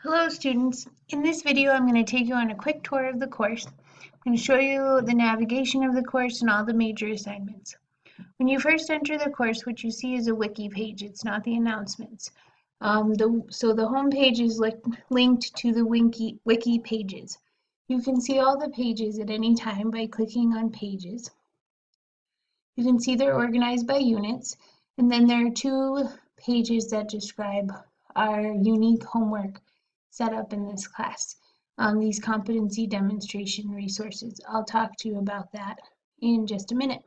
Hello students, in this video I'm going to take you on a quick tour of the course. I'm going to show you the navigation of the course and all the major assignments. When you first enter the course, what you see is a wiki page, it's not the announcements. So the home page is linked to the wiki pages. You can see all the pages at any time by clicking on pages. You can see they're organized by units, and then there are two pages that describe our unique homework set up in this class, these competency demonstration resources. I'll talk to you about that in just a minute.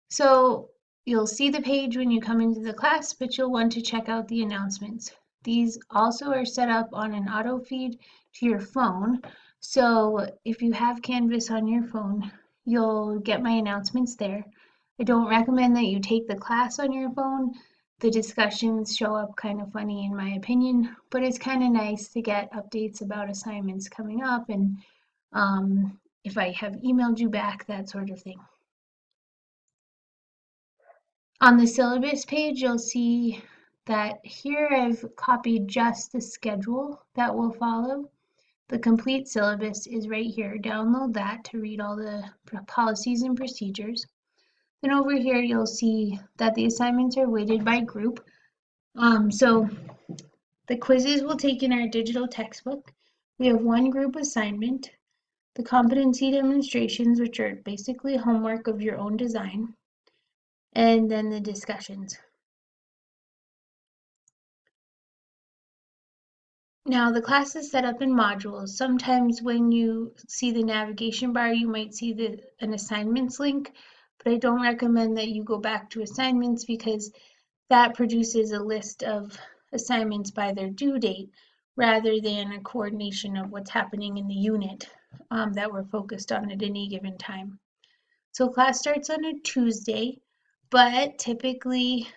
So you'll see the page when you come into the class, but you'll want to check out the announcements. These also are set up on an auto feed to your phone. So if you have Canvas on your phone, you'll get my announcements there. I don't recommend that you take the class on your phone. The discussions show up kind of funny in my opinion, but it's kind of nice to get updates about assignments coming up and if I have emailed you back, that sort of thing. On the syllabus page, you'll see that here I've copied just the schedule that will follow. The complete syllabus is right here. Download that to read all the policies and procedures. Then over here, you'll see that the assignments are weighted by group. So the quizzes will take in our digital textbook. We have one group assignment, the competency demonstrations, which are basically homework of your own design, and then the discussions. Now the class is set up in modules. Sometimes when you see the navigation bar, you might see an assignments link, but I don't recommend that you go back to assignments because that produces a list of assignments by their due date rather than a coordination of what's happening in the unit that we're focused on at any given time. So class starts on a Tuesday, but typically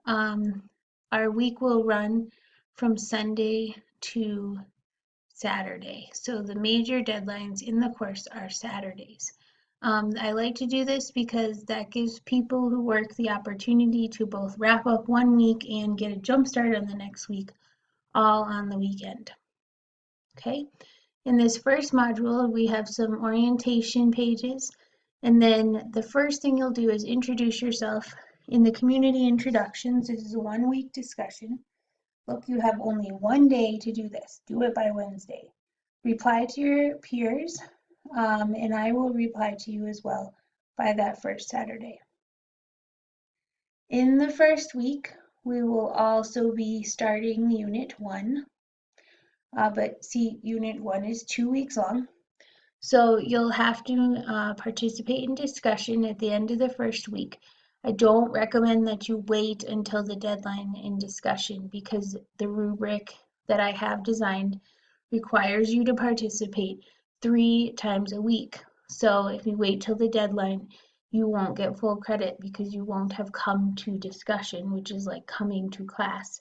our week will run from Sunday to Saturday. So the major deadlines in the course are Saturdays. I like to do this because that gives people who work the opportunity to both wrap up one week and get a jump start on the next week, all on the weekend. Okay, in this first module, we have some orientation pages, and then the first thing you'll do is introduce yourself. In the community introductions, this is a 1 week discussion. Look, you have only 1 day to do this. Do it by Wednesday. Reply to your peers, and I will reply to you as well by that first Saturday. In the first week, we will also be starting Unit 1, but see, Unit 1 is 2 weeks long. So you'll have to participate in discussion at the end of the first week. I don't recommend that you wait until the deadline in discussion because the rubric that I have designed requires you to participate 3 times a week. So if you wait till the deadline, you won't get full credit because you won't have come to discussion, which is like coming to class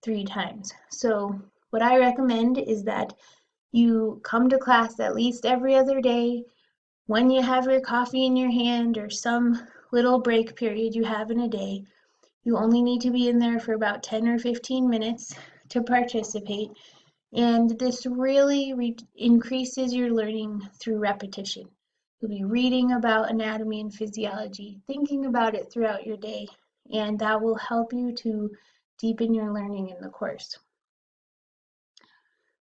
3 times. So what I recommend is that you come to class at least every other day when you have your coffee in your hand or some little break period you have in a day. You only need to be in there for about 10 or 15 minutes to participate, and this really increases your learning through repetition. You'll be reading about anatomy and physiology, thinking about it throughout your day, and that will help you to deepen your learning in the course.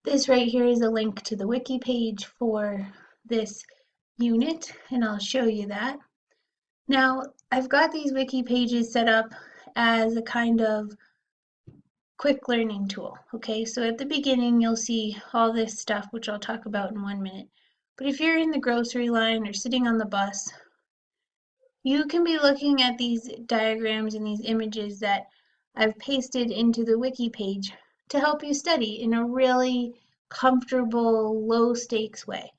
This right here is a link to the wiki page for this unit, and I'll show you that. Now, I've got these wiki pages set up as a kind of quick learning tool, okay? So at the beginning, you'll see all this stuff, which I'll talk about in 1 minute. But if you're in the grocery line or sitting on the bus, you can be looking at these diagrams and these images that I've pasted into the wiki page to help you study in a really comfortable, low stakes way.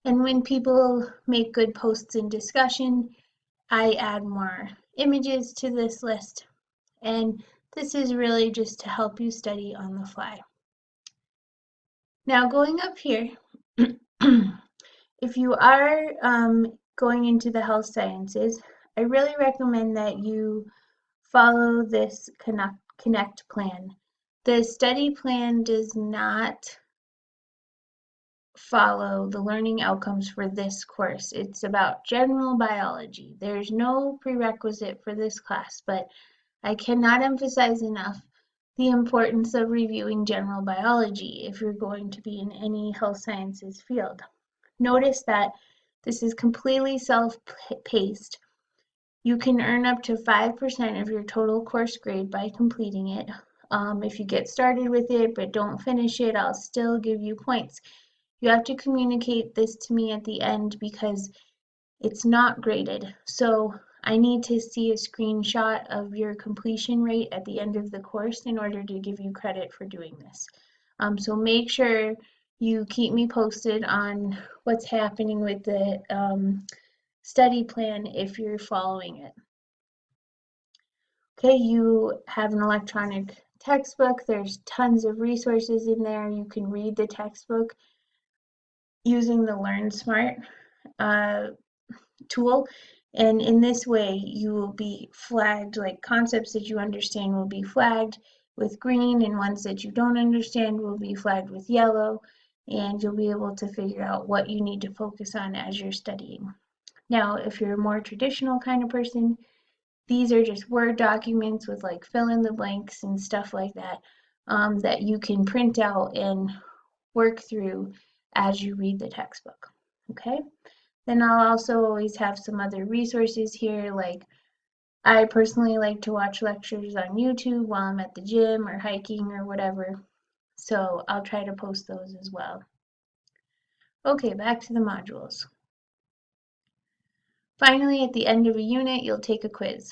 And when people make good posts in discussion, I add more images to this list, and this is really just to help you study on the fly. Now going up here, if you are going into the health sciences, I really recommend that you follow this Connect plan The study plan does not follow the learning outcomes for this course. It's about general biology. There's no prerequisite for this class, but I cannot emphasize enough the importance of reviewing general biology if you're going to be in any health sciences field. Notice that this is completely self-paced. You can earn up to 5% of your total course grade by completing it. If you get started with it but don't finish it, I'll still give you points. You have to communicate this to me at the end because it's not graded. So I need to see a screenshot of your completion rate at the end of the course in order to give you credit for doing this. So make sure you keep me posted on what's happening with the study plan if you're following it. Okay, you have an electronic textbook. There's tons of resources in there. You can read the textbook using the Learn Smart tool, and in this way you will be flagged, like concepts that you understand will be flagged with green and ones that you don't understand will be flagged with yellow, and you'll be able to figure out what you need to focus on as you're studying. Now, if you're a more traditional kind of person, these are just Word documents with like fill in the blanks and stuff like that, that you can print out and work through as you read the textbook. Okay? Then I'll also always have some other resources here, like I personally like to watch lectures on YouTube while I'm at the gym or hiking or whatever, so I'll try to post those as well. Okay, back to the modules. Finally, at the end of a unit, you'll take a quiz.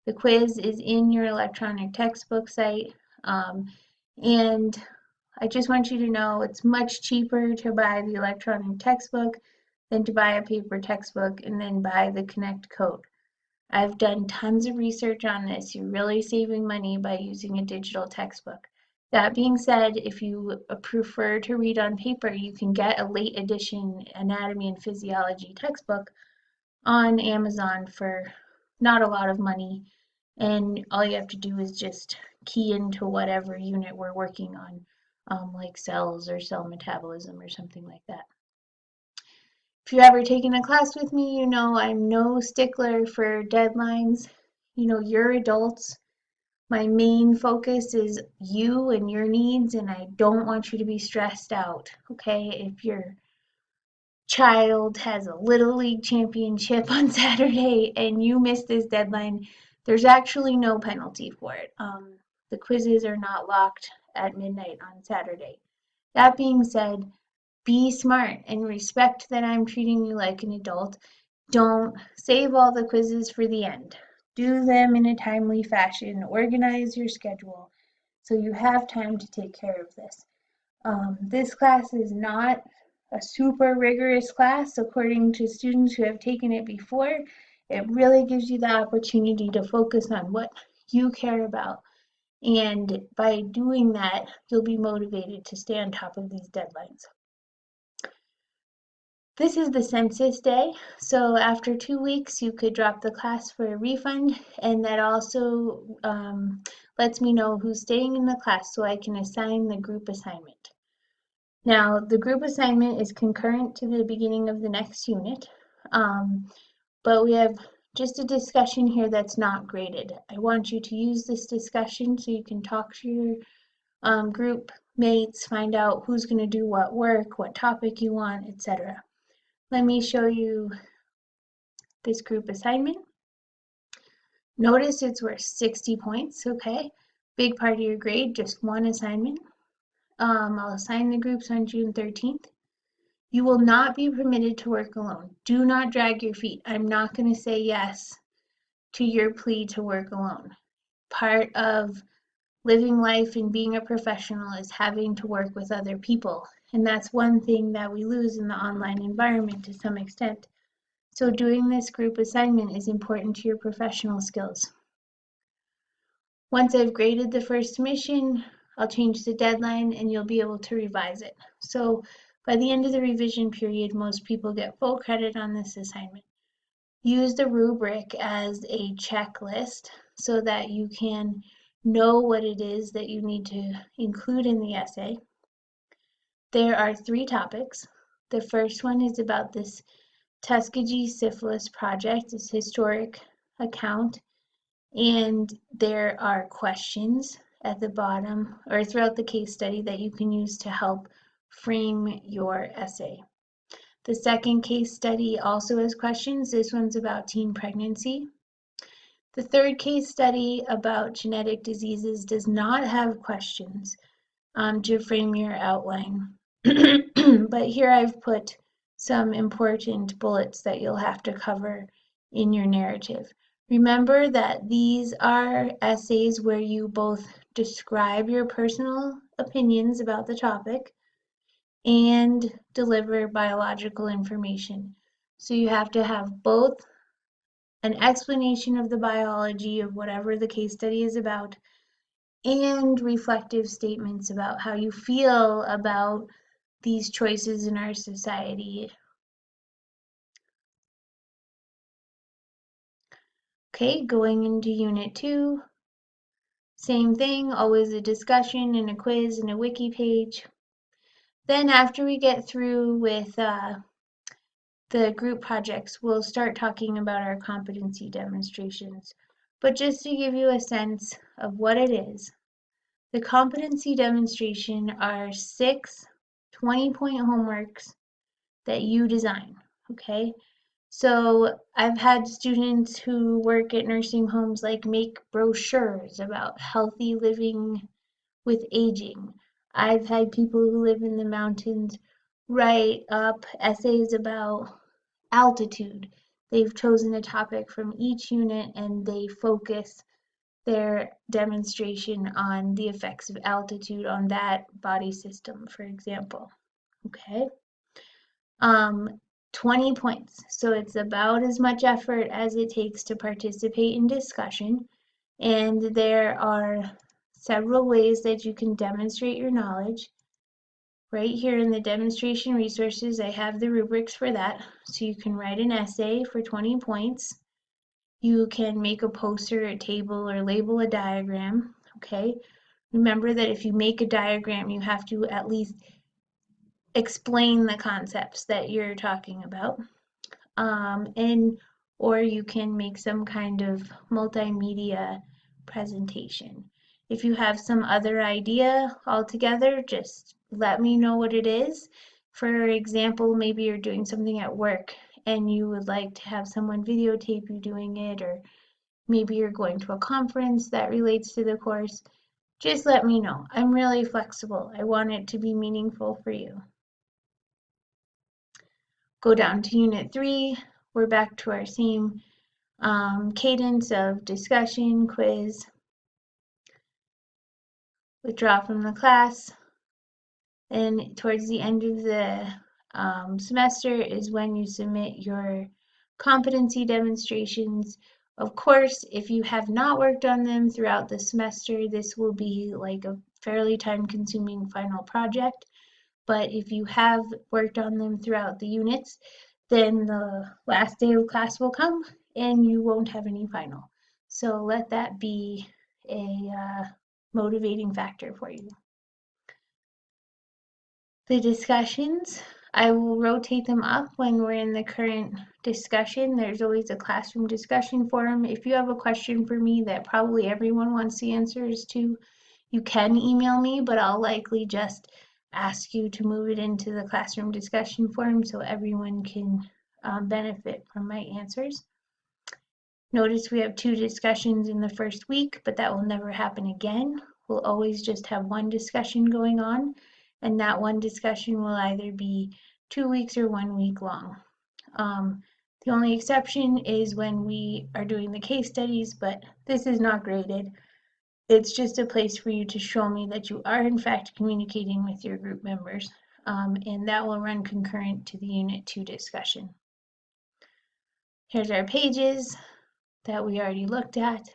The quiz is in your electronic textbook site, and I just want you to know it's much cheaper to buy the electronic textbook than to buy a paper textbook and then buy the Connect code. I've done tons of research on this. You're really saving money by using a digital textbook. That being said, if you prefer to read on paper, you can get a late edition anatomy and physiology textbook on Amazon for not a lot of money, and all you have to do is just key into whatever unit we're working on, like cells or cell metabolism or something like that. If you've ever taken a class with me, you know I'm no stickler for deadlines. You know, you're adults. My main focus is you and your needs, and I don't want you to be stressed out, okay? If your child has a Little League championship on Saturday and you miss this deadline, there's actually no penalty for it. The quizzes are not locked at midnight on Saturday. That being said, be smart and respect that I'm treating you like an adult. Don't save all the quizzes for the end. Do them in a timely fashion. Organize your schedule so you have time to take care of this. This class is not a super rigorous class according to students who have taken it before. It really gives you the opportunity to focus on what you care about. And by doing that, you'll be motivated to stay on top of these deadlines. This is the census day, so after 2 weeks you could drop the class for a refund, and that also lets me know who's staying in the class so I can assign the group assignment. Now, the group assignment is concurrent to the beginning of the next unit, but we have just a discussion here that's not graded. I want you to use this discussion so you can talk to your group mates, find out who's going to do what work, what topic you want, etc. Let me show you this group assignment. Notice it's worth 60 points, okay? Big part of your grade, just one assignment. I'll assign the groups on June 13th. You will not be permitted to work alone. Do not drag your feet. I'm not going to say yes to your plea to work alone. Part of living life and being a professional is having to work with other people. And that's one thing that we lose in the online environment to some extent. So doing this group assignment is important to your professional skills. Once I've graded the first submission, I'll change the deadline and you'll be able to revise it. So by the end of the revision period, most people get full credit on this assignment. Use the rubric as a checklist so that you can know what it is that you need to include in the essay. There are 3 topics. The first one is about this Tuskegee syphilis project, this historic account, and there are questions at the bottom or throughout the case study that you can use to help frame your essay. The second case study also has questions. This one's about teen pregnancy. The third case study about genetic diseases does not have questions to frame your outline. But here I've put some important bullets that you'll have to cover in your narrative. Remember that these are essays where you both describe your personal opinions about the topic and deliver biological information. So you have to have both an explanation of the biology of whatever the case study is about and reflective statements about how you feel about these choices in our society. Okay, going into Unit 2, same thing, always a discussion and a quiz and a wiki page. Then after we get through with the group projects, we'll start talking about our competency demonstrations. But just to give you a sense of what it is, the competency demonstration are 6 20-point homeworks that you design, okay? So I've had students who work at nursing homes like make brochures about healthy living with aging. I've had people who live in the mountains write up essays about altitude. They've chosen a topic from each unit and they focus their demonstration on the effects of altitude on that body system, for example. Okay. 20 points. So it's about as much effort as it takes to participate in discussion. And there are several ways that you can demonstrate your knowledge. Right here in the demonstration resources, I have the rubrics for that. So you can write an essay for 20 points. You can make a poster, a table, or label a diagram, okay? Remember that if you make a diagram, you have to at least explain the concepts that you're talking about. Or you can make some kind of multimedia presentation. If you have some other idea altogether, just let me know what it is. For example, maybe you're doing something at work and you would like to have someone videotape you doing it, or maybe you're going to a conference that relates to the course. Just let me know. I'm really flexible. I want it to be meaningful for you. Go down to Unit 3. We're back to our same cadence of discussion, quiz, withdraw from the class. And towards the end of the semester is when you submit your competency demonstrations. Of course, if you have not worked on them throughout the semester, this will be like a fairly time-consuming final project. But if you have worked on them throughout the units, then the last day of class will come and you won't have any final. So let that be a motivating factor for you. The discussions, I will rotate them up when we're in the current discussion. There's always a classroom discussion forum. If you have a question for me that probably everyone wants the answers to, you can email me, but I'll likely just ask you to move it into the classroom discussion forum so everyone can benefit from my answers. Notice we have 2 discussions in the first week, but that will never happen again. We'll always just have one discussion going on, and that one discussion will either be 2 weeks or 1 week long. The only exception is when we are doing the case studies, but this is not graded. It's just a place for you to show me that you are in fact communicating with your group members, and that will run concurrent to the Unit 2 discussion. Here's our pages that we already looked at.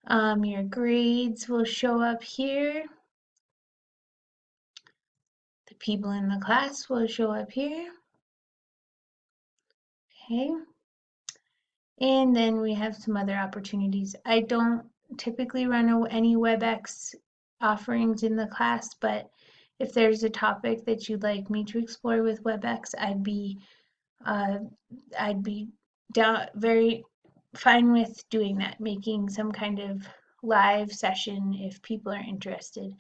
Your grades will show up here. The people in the class will show up here. Okay. And then we have some other opportunities. I don't typically run any WebEx offerings in the class, but if there's a topic that you'd like me to explore with WebEx, uh, I'd be down very fine with doing that, making some kind of live session if people are interested.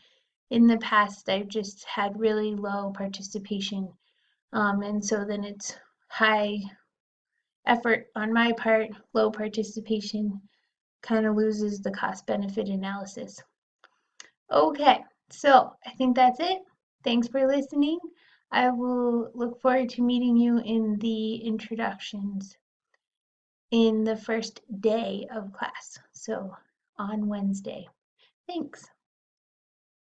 In the past, I've just had really low participation, and so then it's high effort on my part, low participation, kind of loses the cost benefit analysis. Okay, so I think that's it. Thanks for listening. I will look forward to meeting you in the introductions in the first day of class, so on Wednesday. Thanks.